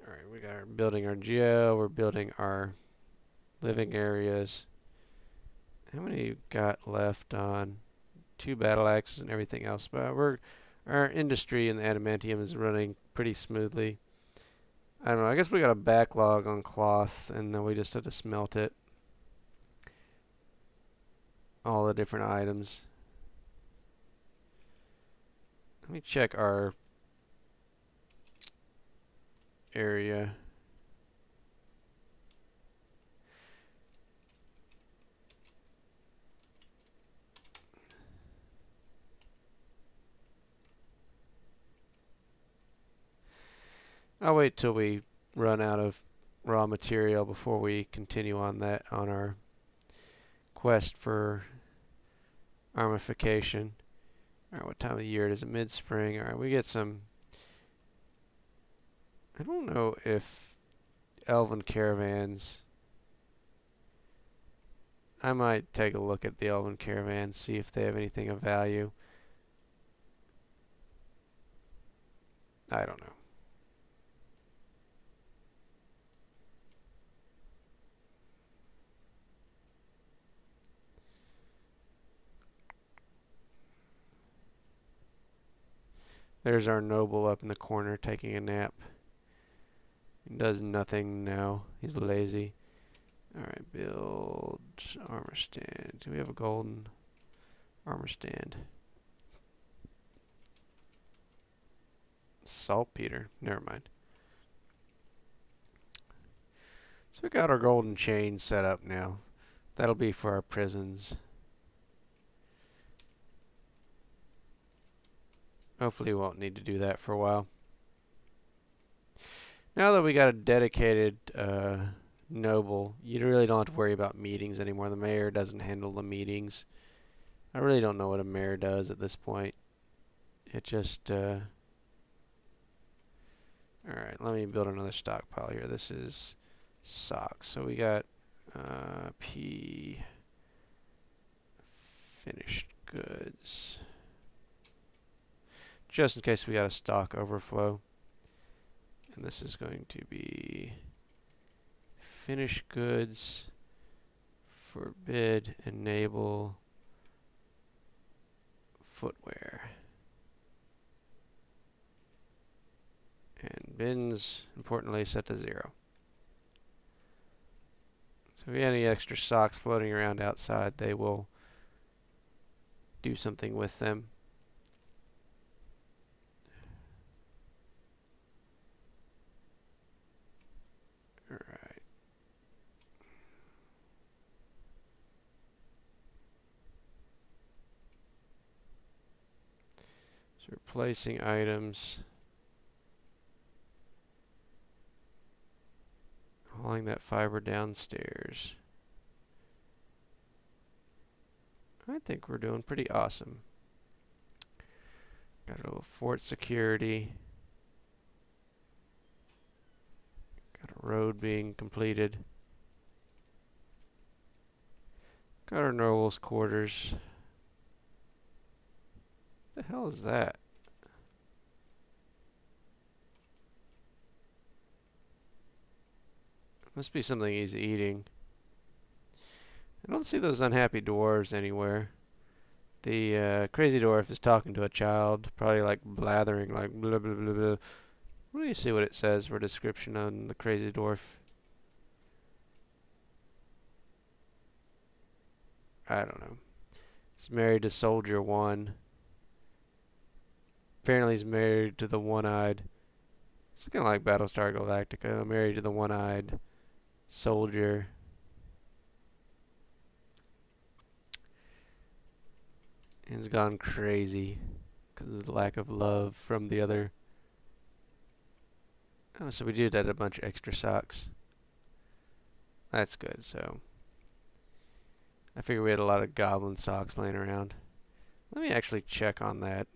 Alright, we got building our geo. We're building our living areas. How many got left on 2 battle axes and everything else? But our industry in the adamantium is running pretty smoothly. I don't know. I guess we got a backlog on cloth, and then we just have to smelt it. All the different items. Let me check our area. I'll wait till we run out of raw material before we continue on our quest for armification. Alright, what time of the year it is? Mid-spring. Alright, we get some... I don't know if elven caravans... I might take a look at the elven caravans, see if they have anything of value. I don't know. There's our noble up in the corner taking a nap. He does nothing now. He's lazy. Alright, build armor stand. Do we have a golden armor stand? Saltpeter. Never mind. So we got our golden chain set up now. That'll be for our prisons. Hopefully we won't need to do that for a while. Now that we got a dedicated noble, you really don't have to worry about meetings anymore. The mayor doesn't handle the meetings. I really don't know what a mayor does at this point. It just... Alright, let me build another stockpile here. This is socks. So we got P... finished goods. Just in case we got a stock overflow. And this is going to be finished goods, forbid, enable, footwear. And bins, importantly, set to 0. So if we have any extra socks floating around outside, they will do something with them. Alright. So replacing items. Hauling that fiber downstairs. I think we're doing pretty awesome. Got a little fort security. Road being completed. Got our noble's quarters. What the hell is that? Must be something he's eating. I don't see those unhappy dwarves anywhere. The crazy dwarf is talking to a child, probably like blathering, like blah blah blah blah. Let me see what it says for description on the crazy dwarf. I don't know. He's married to Soldier 1. Apparently he's married to the one-eyed. It's kind of like Battlestar Galactica. Married to the one-eyed soldier. And he's gone crazy because of the lack of love from the other. Oh, so we did add a bunch of extra socks. That's good, so. I figured we had a lot of goblin socks laying around. Let me actually check on that.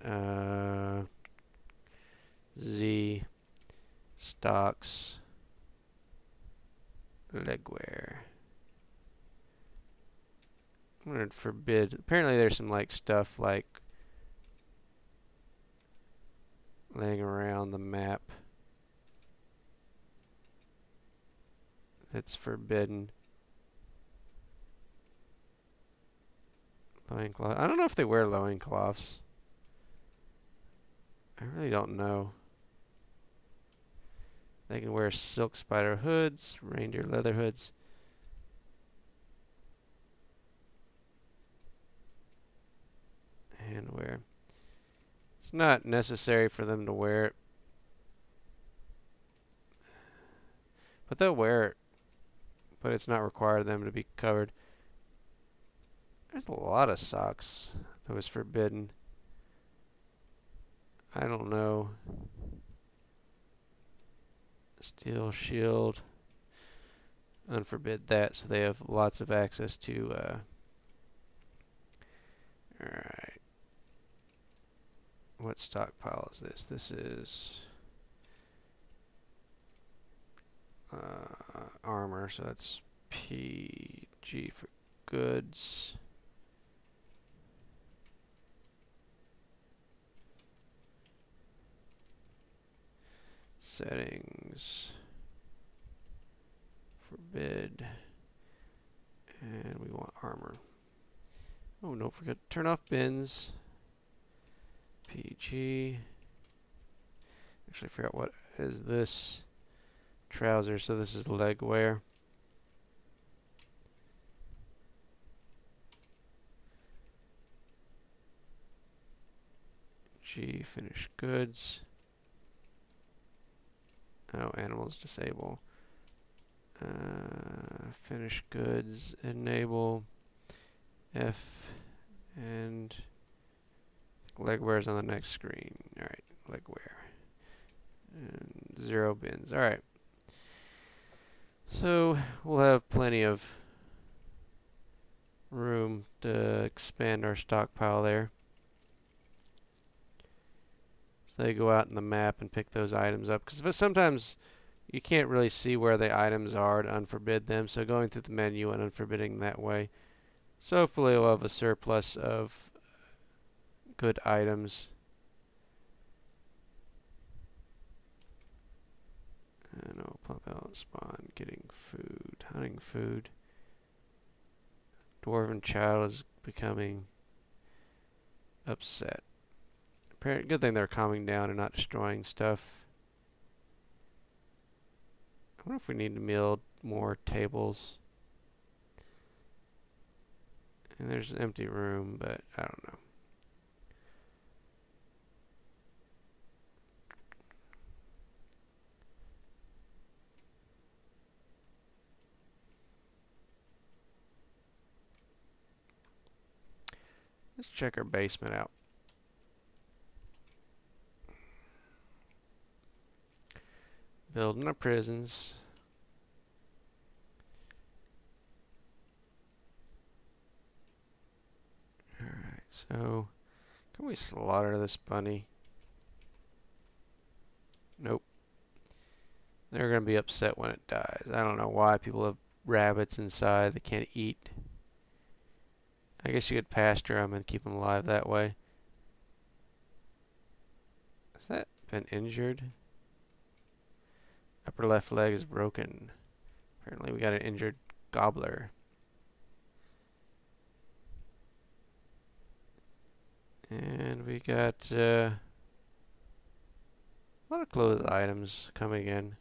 Z stocks legwear. I'm gonna forbid. Apparently, there's some like stuff like laying around the map that's forbidden. Loincloth. I don't know if they wear loincloths. I really don't know. They can wear silk spider hoods, reindeer leather hoods. Handwear. It's not necessary for them to wear it. But they'll wear it. But it's not required of them to be covered. There's a lot of socks that was forbidden. I don't know. Steel shield. Unforbid that, so they have lots of access to. Alright. What stockpile is this? This is armor, so that's PG for goods. Settings. Forbid. And we want armor. Oh, don't forget to turn off bins. PG. Actually, figure out what is this. Trousers, so this is leg wear. G, finished goods. Oh, animals disable. Finished goods, enable. F, and leg wear is on the next screen. Alright, leg wear. And 0 bins. Alright. So, we'll have plenty of room to expand our stockpile there. So they go out in the map and pick those items up. Because sometimes you can't really see where the items are to unforbid them. So going through the menu and unforbidding that way. So hopefully we'll have a surplus of good items. And I'll plump out, spawn, getting food, hunting food. Dwarven child is becoming upset. Good thing they're calming down and not destroying stuff. I wonder if we need to build more tables. And there's an empty room, but I don't know. Let's check our basement out. Building our prisons. Alright, so can we slaughter this bunny? Nope. They're going to be upset when it dies. I don't know why people have rabbits inside they can't eat. I guess you could pasture them and keep them alive that way. Has that been injured? Upper left leg is broken. Apparently we got an injured gobbler. And we got a lot of clothes items coming in.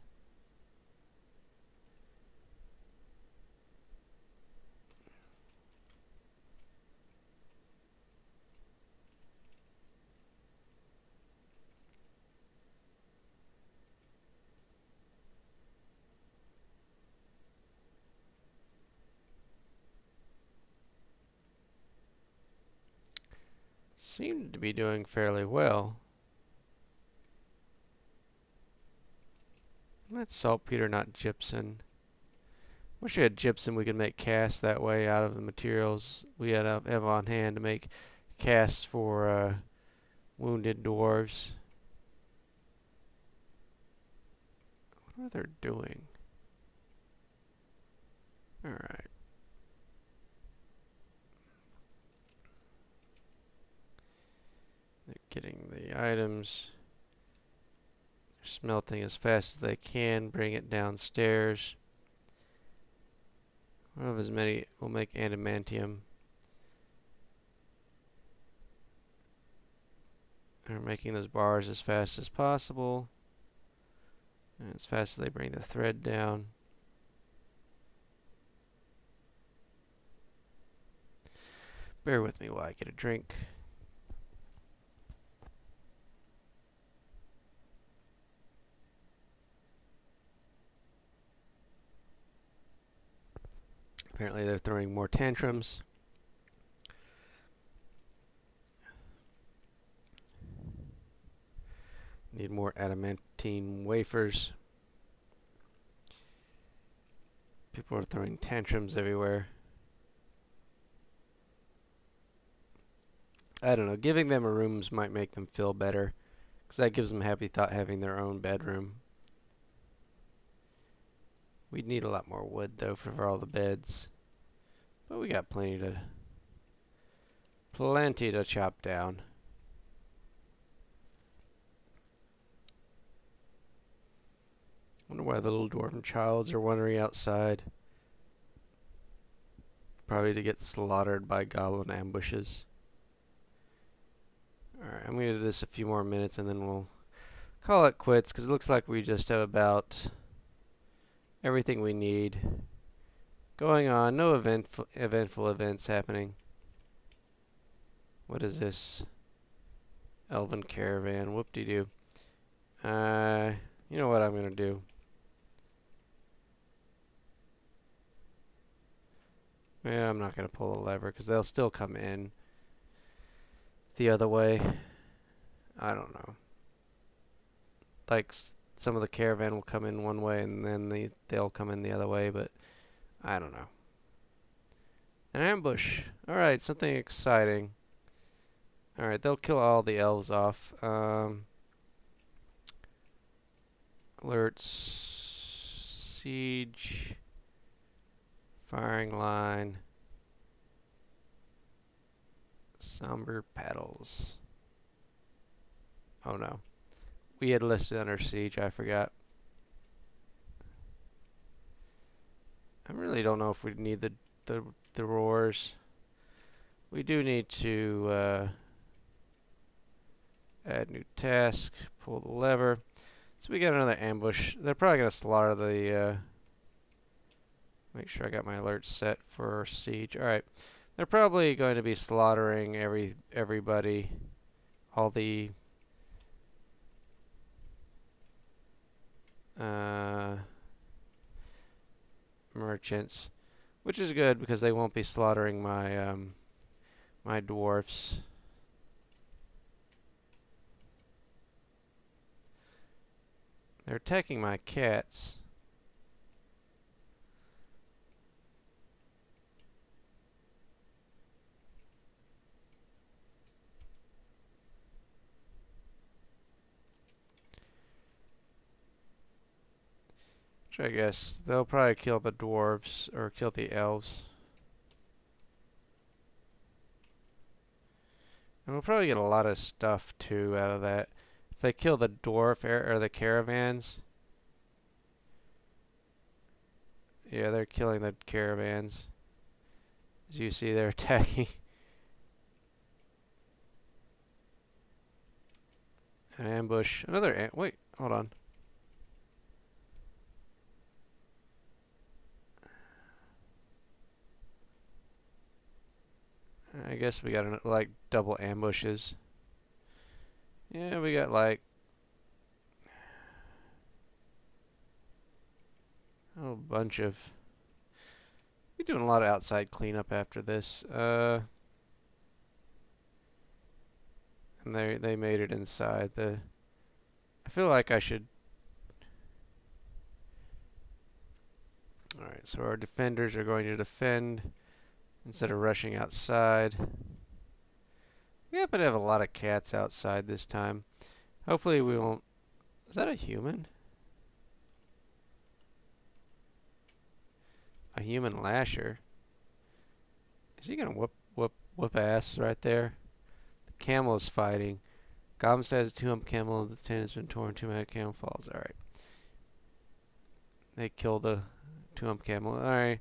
Seemed to be doing fairly well. That's saltpeter, not gypsum. Wish we had gypsum. We could make casts that way out of the materials we have on hand to make casts for wounded dwarves. What are they doing? Alright. They're getting the items. They're smelting as fast as they can. Bring it downstairs. We'll have as many. We'll make adamantium. They're making those bars as fast as possible. And as fast as they bring the thread down. Bear with me while I get a drink. Apparently they're throwing more tantrums. Need more adamantine wafers. People are throwing tantrums everywhere. I don't know. Giving them rooms might make them feel better, because that gives them happy thought having their own bedroom. We'd need a lot more wood though for all the beds, but we got plenty to chop down. Wonder why the little dwarven childs are wandering outside. Probably to get slaughtered by goblin ambushes. Alright, I'm going to do this a few more minutes and then we'll call it quits, because it looks like we just have about everything we need going on. No eventful events happening. What is this? Elven caravan. Whoop-de-doo. You know what I'm going to do? Yeah, I'm not going to pull the lever because they'll still come in the other way. I don't know. Like, some of the caravan will come in one way and then they'll come in the other way, but I don't know. An ambush. Alright, something exciting. Alright, they'll kill all the elves off. Alerts. Siege. Firing line. Somber paddles. Oh no. We had listed under siege, I forgot. I really don't know if we need the roars. We do need to add new task, pull the lever. So we got another ambush. They're probably gonna slaughter the make sure I got my alerts set for siege. Alright. They're probably going to be slaughtering everybody. All the merchants. Which is good because they won't be slaughtering my my dwarfs. They're attacking my cats. Which I guess they'll probably kill the dwarves or kill the elves. And we'll probably get a lot of stuff too out of that. If they kill the dwarf or the caravans. Yeah, they're killing the caravans. As you see, they're attacking. An ambush. Another wait, hold on. I guess we got like double ambushes. Yeah, we got like a whole bunch of. We're doing a lot of outside cleanup after this. And they made it inside. I feel like I should. All right, so our defenders are going to defend instead of rushing outside. We happen to have a lot of cats outside this time. Hopefully we won't. Is that a human? A human lasher. Is he gonna whoop ass right there? The camel is fighting. Goblin has a 2-hump camel. The tail has been torn. 2-hump camel falls. All right. They kill the 2-hump camel. All right.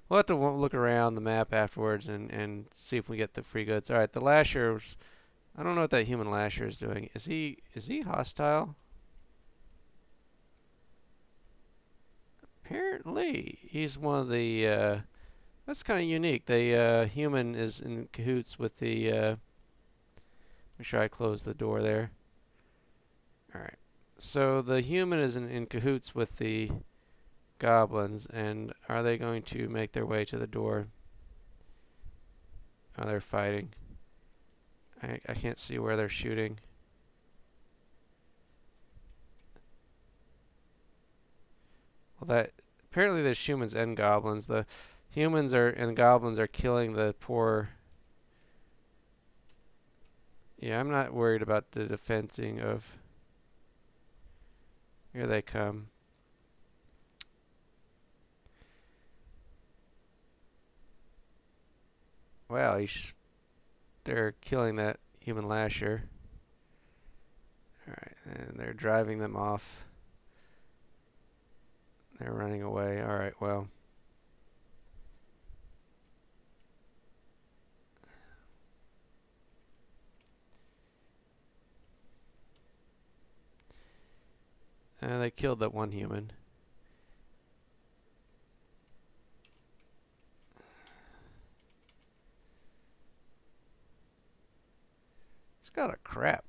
We'll have to look around the map afterwards and see if we get the free goods. All right. The lashers. I don't know what that human lasher is doing. Is he hostile? Apparently, he's one of the. That's kind of unique. The human is in cahoots with the. Make sure I close the door there. All right. So the human is in cahoots with the goblins, and are they going to make their way to the door? Oh, they're fighting. I can't see where they're shooting. Well, that apparently there's humans and goblins. The humans and goblins are killing the poor. Yeah, I'm not worried about the defending of. Here they come. Wow, they're killing that human lasher. Alright, and they're driving them off. They're running away. Alright, well. They killed that one human. It's got a crap.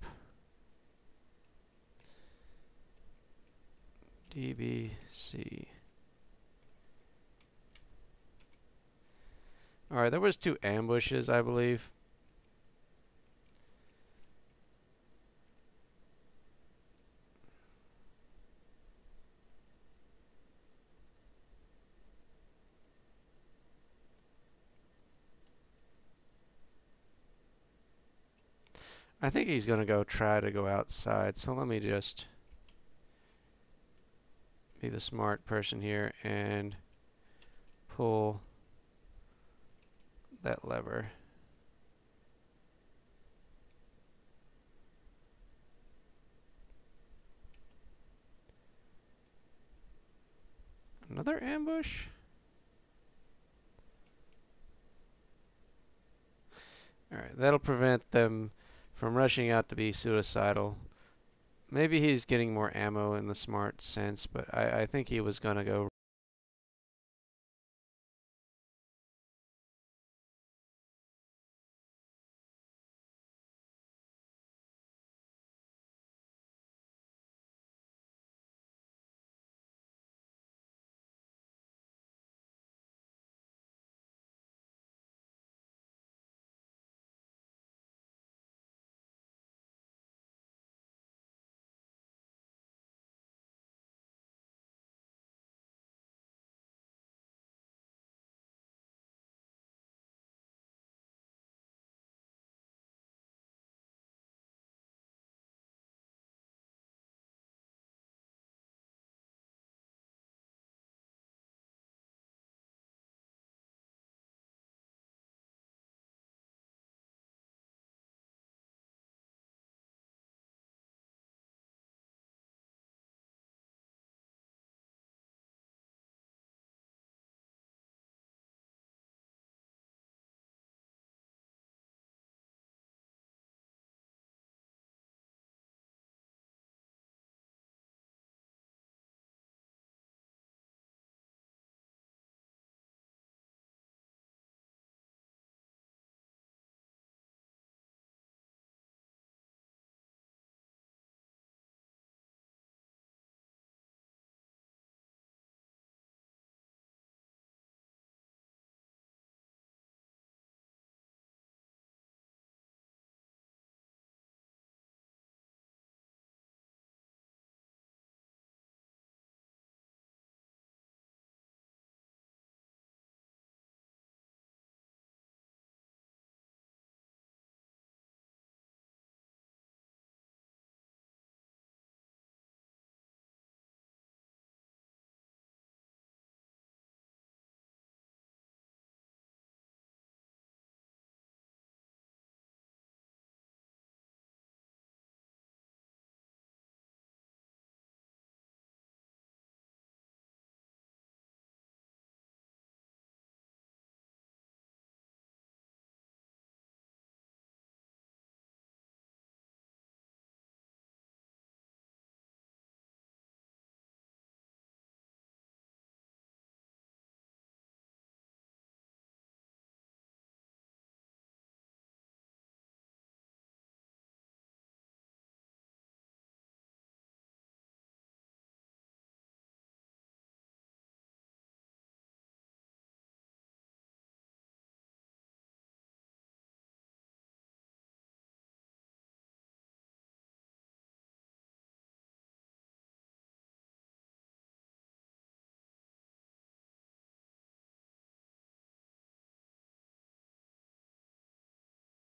DBC. Alright, there was 2 ambushes, I believe. I think he's going to try to go outside, so let me just be the smart person here and pull that lever. Another ambush? Alright, that'll prevent them from rushing out to be suicidal. Maybe he's getting more ammo in the smart sense, but I think he was going to go